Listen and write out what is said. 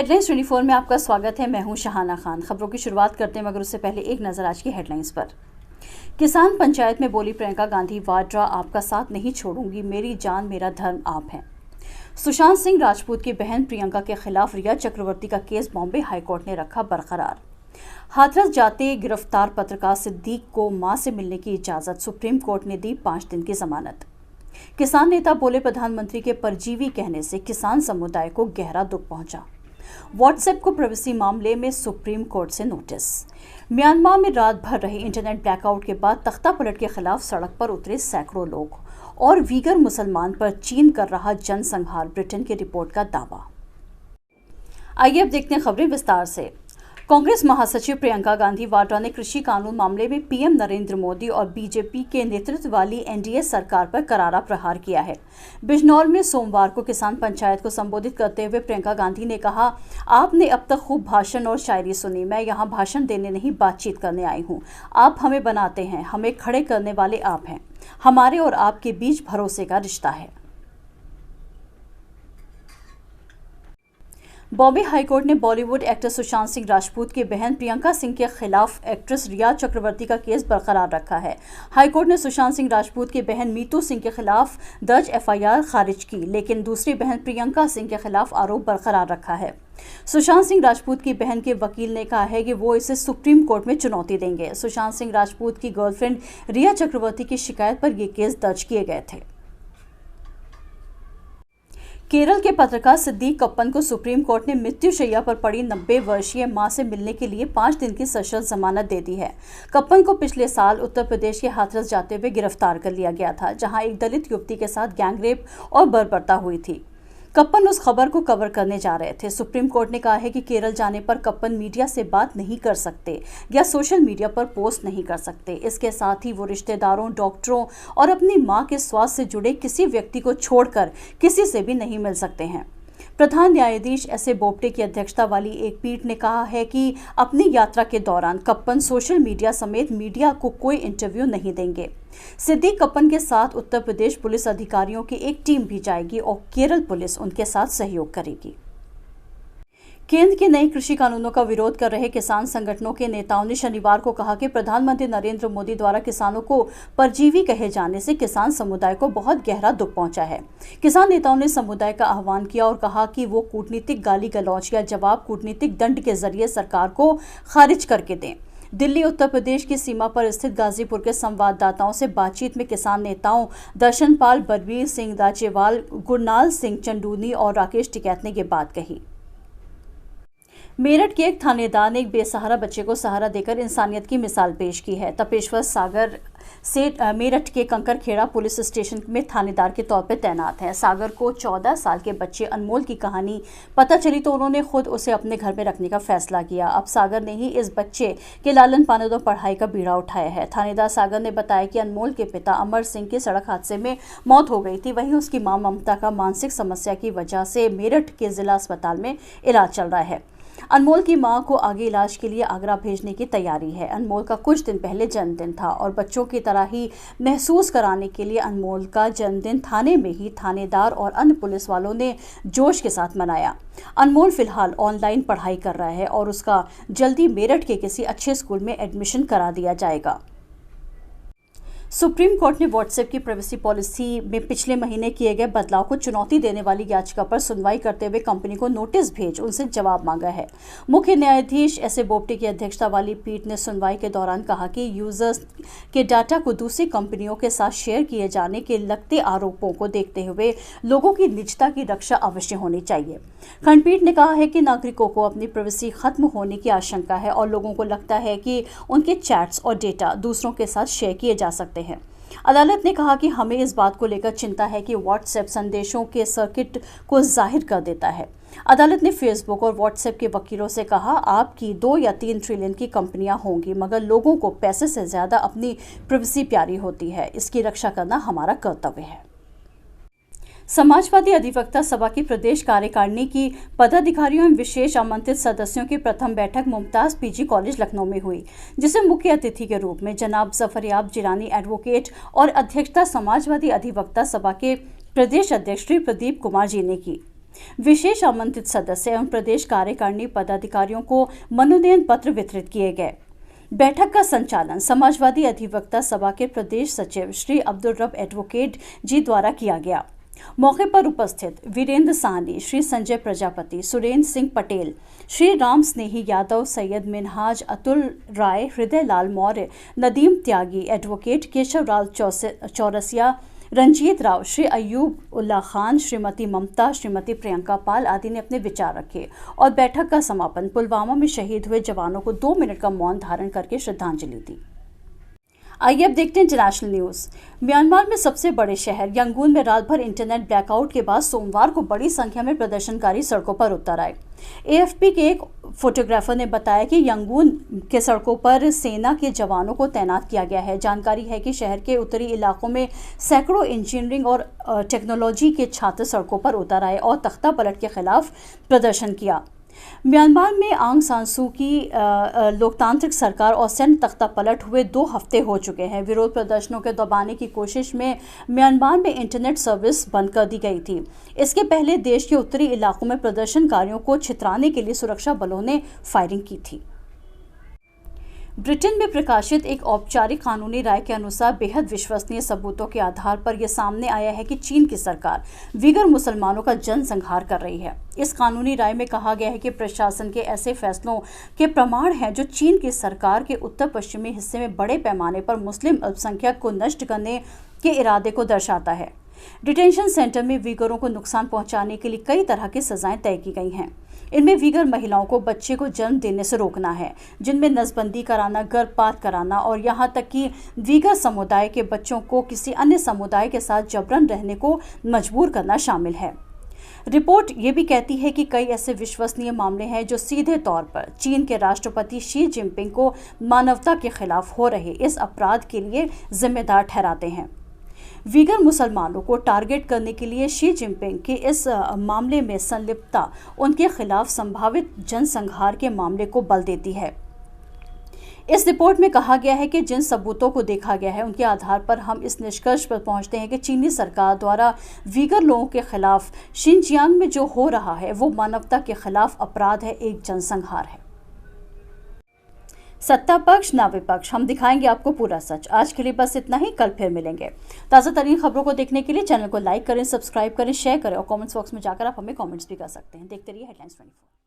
Headlines 24 में आपका स्वागत है। मैं हूं शहाना खान। खबरों की शुरुआत करते हैं मगर उससे पहले एक नजर आज की हेडलाइंस पर। किसान पंचायत में बोली प्रियंका गांधी, वाड्रा आपका साथ नहीं छोड़ूंगी, मेरी जान मेरा धर्म आप हैं। सुशांत सिंह राजपूत की बहन प्रियंका के खिलाफ रिया चक्रवर्ती का केस बॉम्बे हाईकोर्ट ने रखा बरकरार। हाथरस जाते गिरफ्तार पत्रकार सिद्दीक को मां से मिलने की इजाजत, सुप्रीम कोर्ट ने दी 5 दिन की जमानत। किसान नेता बोले, प्रधानमंत्री के परजीवी कहने से किसान समुदाय को गहरा दुख पहुंचा। व्हाट्सएप को प्राइवेसी मामले में सुप्रीम कोर्ट से नोटिस। म्यांमार में रात भर रहे इंटरनेट ब्लैकआउट के बाद तख्ता पलट के खिलाफ सड़क पर उतरे सैकड़ों लोग। और वीगर मुसलमान पर चीन कर रहा जनसंहार, ब्रिटेन की रिपोर्ट का दावा। आइए अब देखते हैं खबरें विस्तार से। कांग्रेस महासचिव प्रियंका गांधी वाड्रा ने कृषि कानून मामले में पीएम नरेंद्र मोदी और बीजेपी के नेतृत्व वाली एनडीए सरकार पर करारा प्रहार किया है। बिजनौर में सोमवार को किसान पंचायत को संबोधित करते हुए प्रियंका गांधी ने कहा, आपने अब तक खूब भाषण और शायरी सुनी, मैं यहाँ भाषण देने नहीं बातचीत करने आई हूँ। आप हमें बनाते हैं, हमें खड़े करने वाले आप हैं। हमारे और आपके बीच भरोसे का रिश्ता है। बॉम्बे हाईकोर्ट ने बॉलीवुड एक्टर सुशांत सिंह राजपूत की बहन प्रियंका सिंह के खिलाफ एक्ट्रेस रिया चक्रवर्ती का केस बरकरार रखा है। हाईकोर्ट ने सुशांत सिंह राजपूत की बहन मीतू सिंह के खिलाफ दर्ज एफआईआर खारिज की, लेकिन दूसरी बहन प्रियंका सिंह के खिलाफ आरोप बरकरार रखा है। सुशांत सिंह राजपूत की बहन के वकील ने कहा है कि वो इसे सुप्रीम कोर्ट में चुनौती देंगे। सुशांत सिंह राजपूत की गर्लफ्रेंड रिया चक्रवर्ती की शिकायत पर यह केस दर्ज किए गए थे। केरल के पत्रकार सिद्दीक कप्पन को सुप्रीम कोर्ट ने मृत्युशैया पर पड़ी 90 वर्षीय मां से मिलने के लिए 5 दिन की सशर्त जमानत दे दी है। कप्पन को पिछले साल उत्तर प्रदेश के हाथरस जाते हुए गिरफ्तार कर लिया गया था, जहां एक दलित युवती के साथ गैंगरेप और बर्बरता हुई थी। कप्पन उस खबर को कवर करने जा रहे थे। सुप्रीम कोर्ट ने कहा है कि केरल जाने पर कप्पन मीडिया से बात नहीं कर सकते या सोशल मीडिया पर पोस्ट नहीं कर सकते। इसके साथ ही वो रिश्तेदारों, डॉक्टरों और अपनी मां के स्वास्थ्य से जुड़े किसी व्यक्ति को छोड़कर किसी से भी नहीं मिल सकते हैं। प्रधान न्यायाधीश एस.ए. बोबडे की अध्यक्षता वाली एक पीठ ने कहा है कि अपनी यात्रा के दौरान कप्पन सोशल मीडिया समेत मीडिया को कोई इंटरव्यू नहीं देंगे। सिद्दीक कप्पन के साथ उत्तर प्रदेश पुलिस अधिकारियों की एक टीम भी जाएगी और केरल पुलिस उनके साथ सहयोग करेगी। केंद्र के नए कृषि कानूनों का विरोध कर रहे किसान संगठनों के नेताओं ने शनिवार को कहा कि प्रधानमंत्री नरेंद्र मोदी द्वारा किसानों को परजीवी कहे जाने से किसान समुदाय को बहुत गहरा दुख पहुंचा है। किसान नेताओं ने समुदाय का आह्वान किया और कहा कि वो कूटनीतिक गाली गलौज या जवाब कूटनीतिक दंड के जरिए सरकार को खारिज करके दें। दिल्ली उत्तर प्रदेश की सीमा पर स्थित गाजीपुर के संवाददाताओं से बातचीत में किसान नेताओं दर्शनपाल, बलबीर सिंह राजेवाल, गुरनाल सिंह चंडूनी और राकेश टिकैत ने ये बात कही। मेरठ के एक थानेदार ने एक बेसहारा बच्चे को सहारा देकर इंसानियत की मिसाल पेश की है। तपेश्वर सागर से मेरठ के कंकरखेड़ा पुलिस स्टेशन में थानेदार के तौर पर तैनात हैं। सागर को 14 साल के बच्चे अनमोल की कहानी पता चली तो उन्होंने खुद उसे अपने घर में रखने का फैसला किया। अब सागर ने ही इस बच्चे के लालन पालन और पढ़ाई का बीड़ा उठाया है। थानेदार सागर ने बताया कि अनमोल के पिता अमर सिंह की सड़क हादसे में मौत हो गई थी। वहीं उसकी मां ममता का मानसिक समस्या की वजह से मेरठ के जिला अस्पताल में इलाज चल रहा है। अनमोल की मां को आगे इलाज के लिए आगरा भेजने की तैयारी है। अनमोल का कुछ दिन पहले जन्मदिन था और बच्चों की तरह ही महसूस कराने के लिए अनमोल का जन्मदिन थाने में ही थानेदार और अन्य पुलिस वालों ने जोश के साथ मनाया। अनमोल फिलहाल ऑनलाइन पढ़ाई कर रहा है और उसका जल्दी मेरठ के किसी अच्छे स्कूल में एडमिशन करा दिया जाएगा। सुप्रीम कोर्ट ने व्हाट्सएप की प्राइवेसी पॉलिसी में पिछले महीने किए गए बदलाव को चुनौती देने वाली याचिका पर सुनवाई करते हुए कंपनी को नोटिस भेज उनसे जवाब मांगा है। मुख्य न्यायाधीश एस.ए. बोबडे की अध्यक्षता वाली पीठ ने सुनवाई के दौरान कहा कि यूजर्स के डाटा को दूसरी कंपनियों के साथ शेयर किए जाने के लगते आरोपों को देखते हुए लोगों की निजता की रक्षा अवश्य होनी चाहिए। खंडपीठ ने कहा है कि नागरिकों को अपनी प्राइवेसी खत्म होने की आशंका है और लोगों को लगता है कि उनके चैट्स और डेटा दूसरों के साथ शेयर किए जा सकते हैं। अदालत ने कहा कि हमें इस बात को लेकर चिंता है कि व्हाट्सएप संदेशों के सर्किट को जाहिर कर देता है। अदालत ने फेसबुक और व्हाट्सएप के वकीलों से कहा, आपकी 2 या 3 ट्रिलियन की कंपनियां होंगी, मगर लोगों को पैसे से ज्यादा अपनी प्राइवेसी प्यारी होती है। इसकी रक्षा करना हमारा कर्तव्य है। समाजवादी अधिवक्ता सभा की प्रदेश कार्यकारिणी की पदाधिकारियों एवं विशेष आमंत्रित सदस्यों की प्रथम बैठक मुमताज पीजी कॉलेज लखनऊ में हुई, जिसे मुख्य अतिथि के रूप में जनाब जफरयाब जिलानी एडवोकेट और अध्यक्षता समाजवादी अधिवक्ता सभा के प्रदेश अध्यक्ष श्री प्रदीप कुमार जी ने की। विशेष आमंत्रित सदस्य एवं प्रदेश कार्यकारिणी पदाधिकारियों को मनोनयन पत्र वितरित किए गए। बैठक का संचालन समाजवादी अधिवक्ता सभा के प्रदेश सचिव श्री अब्दुल रब एडवोकेट जी द्वारा किया गया। मौके पर उपस्थित वीरेंद्र साहनी, श्री संजय प्रजापति, सुरेंद्र सिंह पटेल, श्री राम स्नेही यादव, सैयद मिनहाज, अतुल राय, हृदय लाल मौर्य, नदीम त्यागी, एडवोकेट केशवलाल चौरसिया, रंजीत राव, श्री अयूब उल्ला खान, श्रीमती ममता, श्रीमती प्रियंका पाल आदि ने अपने विचार रखे और बैठक का समापन पुलवामा में शहीद हुए जवानों को 2 मिनट का मौन धारण करके श्रद्धांजलि दी। आइए अब देखते हैं इंटरनेशनल न्यूज। म्यांमार में सबसे बड़े शहर यंगून में रात भर इंटरनेट ब्लैकआउट के बाद सोमवार को बड़ी संख्या में प्रदर्शनकारी सड़कों पर उतर आए। एएफपी के एक फोटोग्राफर ने बताया कि यंगून के सड़कों पर सेना के जवानों को तैनात किया गया है। जानकारी है कि शहर के उत्तरी इलाकों में सैकड़ों इंजीनियरिंग और टेक्नोलॉजी के छात्र सड़कों पर उतर आए और तख्ता पलट के खिलाफ प्रदर्शन किया। म्यांमार में आंग सान सू की लोकतांत्रिक सरकार और सैन्य तख्ता पलट हुए 2 हफ्ते हो चुके हैं। विरोध प्रदर्शनों के दबाने की कोशिश में म्यांमार में इंटरनेट सर्विस बंद कर दी गई थी। इसके पहले देश के उत्तरी इलाकों में प्रदर्शनकारियों को छितराने के लिए सुरक्षा बलों ने फायरिंग की थी। ब्रिटेन में प्रकाशित एक औपचारिक कानूनी राय के अनुसार बेहद विश्वसनीय सबूतों के आधार पर यह सामने आया है कि चीन की सरकार वीगर मुसलमानों का जनसंहार कर रही है। इस कानूनी राय में कहा गया है कि प्रशासन के ऐसे फैसलों के प्रमाण हैं जो चीन की सरकार के उत्तर पश्चिमी हिस्से में बड़े पैमाने पर मुस्लिम अल्पसंख्यक को नष्ट करने के इरादे को दर्शाता है। डिटेंशन सेंटर में वीगरों को नुकसान पहुंचाने के लिए कई तरह की सजाएं तय की गई हैं। इनमें वीगर महिलाओं को बच्चे को जन्म देने से रोकना है, जिनमें नसबंदी कराना, गर्भपात कराना और यहां तक कि वीगर समुदाय के बच्चों को किसी अन्य समुदाय के साथ जबरन रहने को मजबूर करना शामिल है। रिपोर्ट ये भी कहती है कि कई ऐसे विश्वसनीय मामले हैं जो सीधे तौर पर चीन के राष्ट्रपति शी जिनपिंग को मानवता के खिलाफ हो रहे इस अपराध के लिए जिम्मेदार ठहराते हैं। वीगर मुसलमानों को टारगेट करने के लिए शी जिनपिंग की इस मामले में संलिप्तता उनके खिलाफ संभावित जनसंहार के मामले को बल देती है। इस रिपोर्ट में कहा गया है कि जिन सबूतों को देखा गया है उनके आधार पर हम इस निष्कर्ष पर पहुंचते हैं कि चीनी सरकार द्वारा वीगर लोगों के खिलाफ शिनजियांग में जो हो रहा है वो मानवता के खिलाफ अपराध है, एक जनसंहार है। सत्ता पक्ष ना विपक्ष, हम दिखाएंगे आपको पूरा सच। आज के लिए बस इतना ही, कल फिर मिलेंगे। ताज़ा तरीन खबरों को देखने के लिए चैनल को लाइक करें, सब्सक्राइब करें, शेयर करें और कमेंट्स बॉक्स में जाकर आप हमें कमेंट्स भी कर सकते हैं। देखते रहिए हेडलाइंस 24।